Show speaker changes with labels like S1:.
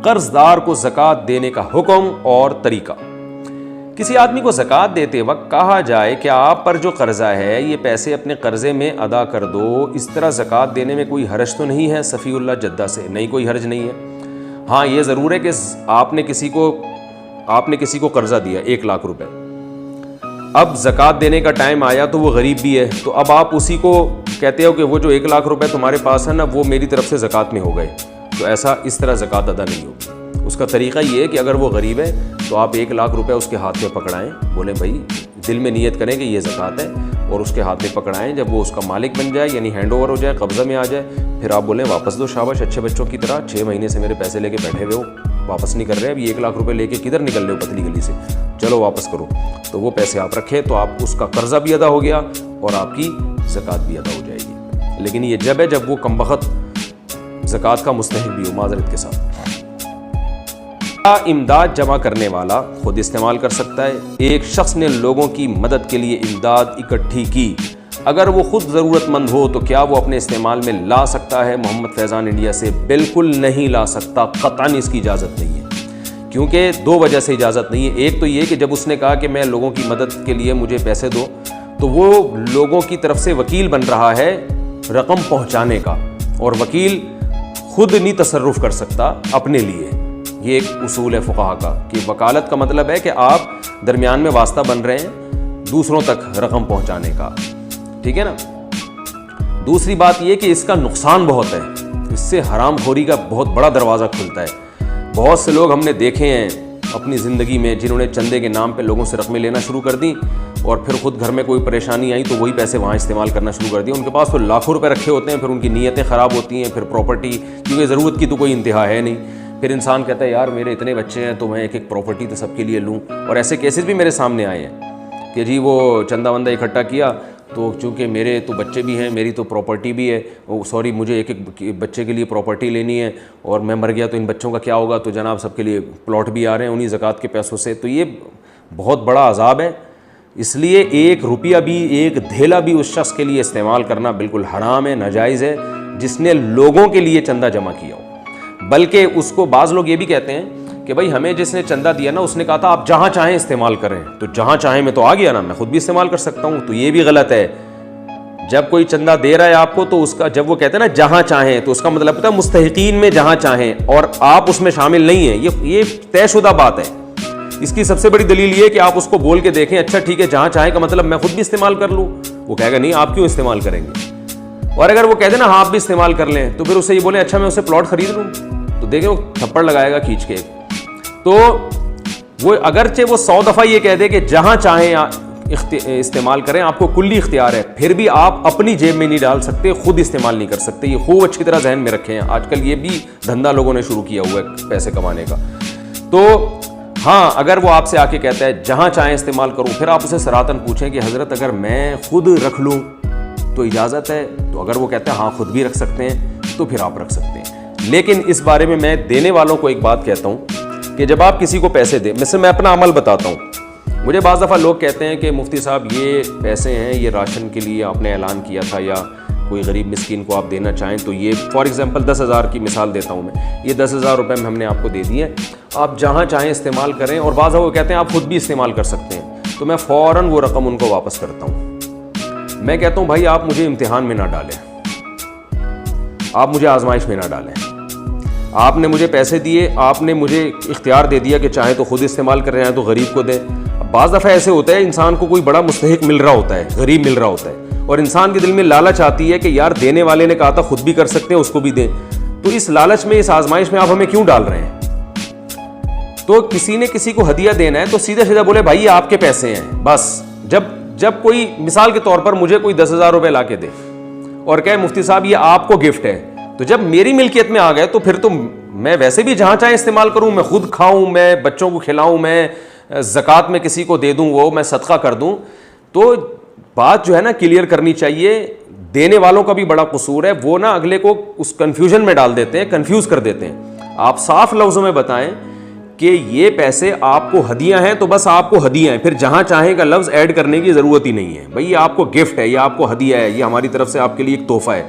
S1: कर्जदार को ज़कात देने का हुक्म और तरीका। किसी आदमी को ज़कात देते वक्त कहा जाए कि आप पर जो कर्जा है ये पैसे अपने कर्जे में अदा कर दो, इस तरह ज़कात देने में कोई हर्ज तो नहीं है? सफ़ीउल्लाह जद्दा से, नहीं कोई हर्ज नहीं है। हाँ, ये ज़रूर है कि आपने किसी को कर्जा दिया 1 लाख रुपए, अब ज़कात देने का टाइम आया तो वो गरीब भी है, तो अब आप उसी को कहते हो कि वो जो 1 लाख रुपए तुम्हारे पास है ना, वो मेरी तरफ से ज़कात में हो गए, तो ऐसा इस तरह ज़कात अदा नहीं होगी। उसका तरीका ये है कि अगर वो गरीब है तो आप 1 लाख रुपए उसके हाथ में पकड़ाएं, बोलें भाई दिल में नियत करें कि ये ज़कात है, और उसके हाथ में पकड़ाएं। जब वो उसका मालिक बन जाए यानी हैंड ओवर हो जाए, कब्ज़ा में आ जाए, फिर आप बोलें वापस दो, शाबाश, अच्छे बच्चों की तरह 6 महीने से मेरे पैसे लेके बैठे हुए हो, वापस नहीं कर रहे, अभी 1 लाख रुपए लेके किधर निकल रहे हो पतली गली से, चलो वापस करो। तो वो पैसे आप रखें तो आप उसका कर्जा भी अदा हो गया और आपकी ज़कात भी अदा हो जाएगी। लेकिन ये जब है जब वो कमबख्त ज़कात का मुस्तहिक भी हो, माज़रत के साथ। इमदाद जमा करने वाला खुद इस्तेमाल कर सकता है। एक शख्स ने लोगों की मदद के लिए इमदाद इकट्ठी की, अगर वो खुद ज़रूरतमंद हो तो क्या वो अपने इस्तेमाल में ला सकता है? मोहम्मद फैज़ान इंडिया से बिल्कुल नहीं ला सकता, क़तअन इसकी इजाज़त नहीं है। क्योंकि 2 वजह से इजाज़त नहीं है। एक तो ये कि जब उसने कहा कि मैं लोगों की मदद के लिए मुझे पैसे दो, तो वो लोगों की तरफ से वकील बन रहा है रकम पहुँचाने का, और वकील खुद नहीं तसर्रुफ़ कर सकता अपने लिए। ये एक उसूल है फ़ुक़हा का कि वकालत का मतलब है कि आप दरमियान में वास्ता बन रहे हैं दूसरों तक रकम पहुंचाने का, ठीक है ना। दूसरी बात ये कि इसका नुकसान बहुत है, इससे हरामखोरी का बहुत बड़ा दरवाज़ा खुलता है। बहुत से लोग हमने देखे हैं अपनी ज़िंदगी में जिन्होंने चंदे के नाम पे लोगों से रकमें लेना शुरू कर दी, और फिर खुद घर में कोई परेशानी आई तो वही पैसे वहाँ इस्तेमाल करना शुरू कर दिया। उनके पास तो लाखों रुपए रखे होते हैं, फिर उनकी नीयतें ख़राब होती हैं, फिर प्रॉपर्टी, क्योंकि ज़रूरत की तो कोई इंतहा है नहीं। फिर इंसान कहता है यार मेरे इतने बच्चे हैं तो मैं एक प्रॉपर्टी तो सबके लिए लूँ। और ऐसे केसेस भी मेरे सामने आए हैं कि जी वो चंदा वंदा इकट्ठा किया, तो चूँकि मेरे तो बच्चे भी हैं, मेरी तो प्रॉपर्टी भी है, सॉरी मुझे एक बच्चे के लिए प्रॉपर्टी लेनी है, और मैं मर गया तो इन बच्चों का क्या होगा, तो जनाब सबके लिए प्लॉट भी आ रहे हैं उन्हीं ज़कात के पैसों से। तो ये बहुत बड़ा अजाब है। इसलिए 1 रुपया भी, 1 धेला भी उस शख्स के लिए इस्तेमाल करना बिल्कुल हराम है, नाजायज़ है, जिसने लोगों के लिए चंदा जमा किया हो। बल्कि उसको बाज़ लोग ये भी कहते हैं कि भाई हमें जिसने चंदा दिया ना, उसने कहा था आप जहाँ चाहें इस्तेमाल करें, तो जहाँ चाहें मैं तो आ गया ना, मैं खुद भी इस्तेमाल कर सकता हूँ। तो ये भी गलत है। जब कोई चंदा दे रहा है आपको, तो उसका जब वो कहते हैं ना जहाँ चाहें, तो उसका मतलब होता है मुस्तहिकीन में जहाँ चाहें, और आप उसमें शामिल नहीं हैं। ये तयशुदा बात है। इसकी सबसे बड़ी दलील ये कि आप उसको बोल के देखें, अच्छा ठीक है जहाँ चाहें का मतलब मैं खुद भी इस्तेमाल कर लूँ। वो कहेगा नहीं, आप क्यों इस्तेमाल करेंगे। और अगर वो कहते ना हाँ आप भी इस्तेमाल कर लें, तो फिर उससे ये बोले अच्छा मैं उससे प्लॉट खरीद लूँ, तो देखें वो थप्पड़ लगाएगा खींच के। तो वो अगरचे वो 100 दफ़ा ये कह दे कि जहाँ चाहें इस्तेमाल करें, आपको कुल्ली इख्तियार है, फिर भी आप अपनी जेब में नहीं डाल सकते, खुद इस्तेमाल नहीं कर सकते। ये खूब अच्छी तरह जहन में रखें हैं। आजकल ये भी धंधा लोगों ने शुरू किया हुआ है पैसे कमाने का। तो हाँ, अगर वो आपसे आके कहता है जहाँ चाहें इस्तेमाल करूँ, फिर आप उसे सरातन पूछें कि हज़रत अगर मैं खुद रख लूँ तो इजाज़त है? तो अगर वो कहते हैं हाँ खुद भी रख सकते हैं, तो फिर आप रख सकते हैं। लेकिन इस बारे में मैं देने वालों को एक बात कहता हूँ कि जब आप किसी को पैसे दें, मैं अपना अमल बताता हूँ। मुझे बाज़ दफ़ा लोग कहते हैं कि मुफ्ती साहब ये पैसे हैं, ये राशन के लिए आपने ऐलान किया था, या कोई गरीब मिस्कीन को आप देना चाहें तो ये, फॉर एग्ज़ाम्पल 10,000 की मिसाल देता हूँ मैं, ये 10,000 रुपये में हमने आपको दे दिए, आप जहाँ चाहें इस्तेमाल करें। और बाज़ वो कहते हैं आप खुद भी इस्तेमाल कर सकते हैं, तो मैं फ़ौरन वो रकम उनको वापस करता हूँ। मैं कहता हूँ भाई आप मुझे इम्तिहान में ना डालें, आप मुझे आजमाइश में ना डालें। आपने मुझे पैसे दिए, आपने मुझे इख्तियार दे दिया कि चाहे तो खुद इस्तेमाल कर रहे हैं तो गरीब को दें। बाज़ दफ़ा ऐसे होता है इंसान को कोई बड़ा मुस्तहिक मिल रहा होता है, गरीब मिल रहा होता है, और इंसान के दिल में लालच आती है कि यार देने वाले ने कहा था खुद भी कर सकते हैं, उसको भी दें। तो इस लालच में, इस आजमाइश में आप हमें क्यों डाल रहे हैं। तो किसी ने किसी को हदिया देना है तो सीधा सीधा बोले भाई ये आपके पैसे हैं। बस जब कोई मिसाल के तौर पर मुझे कोई 10,000 रुपये ला के दे और कहे मुफ्ती साहब ये आपको गिफ्ट है, तो जब मेरी मिल्कियत में आ गए तो फिर तो मैं वैसे भी जहाँ चाहे इस्तेमाल करूँ, मैं खुद खाऊँ, मैं बच्चों को खिलाऊँ, मैं ज़कात में किसी को दे दूँ, वो मैं सदका कर दूँ। तो बात जो है ना क्लियर करनी चाहिए। देने वालों का भी बड़ा कसूर है, वो ना अगले को उस कन्फ्यूजन में डाल देते हैं, कन्फ्यूज़ कर देते हैं। आप साफ लफ्ज़ों में बताएं कि ये पैसे आपको हदिया हैं तो बस आपको हदिया हैं, फिर जहाँ चाहें का लफ्ज़ ऐड करने की ज़रूरत ही नहीं है। भाई ये आपको गिफ्ट है, ये आपको हदिया है, ये हमारी तरफ से आपके लिए एक तोहफ़ा है।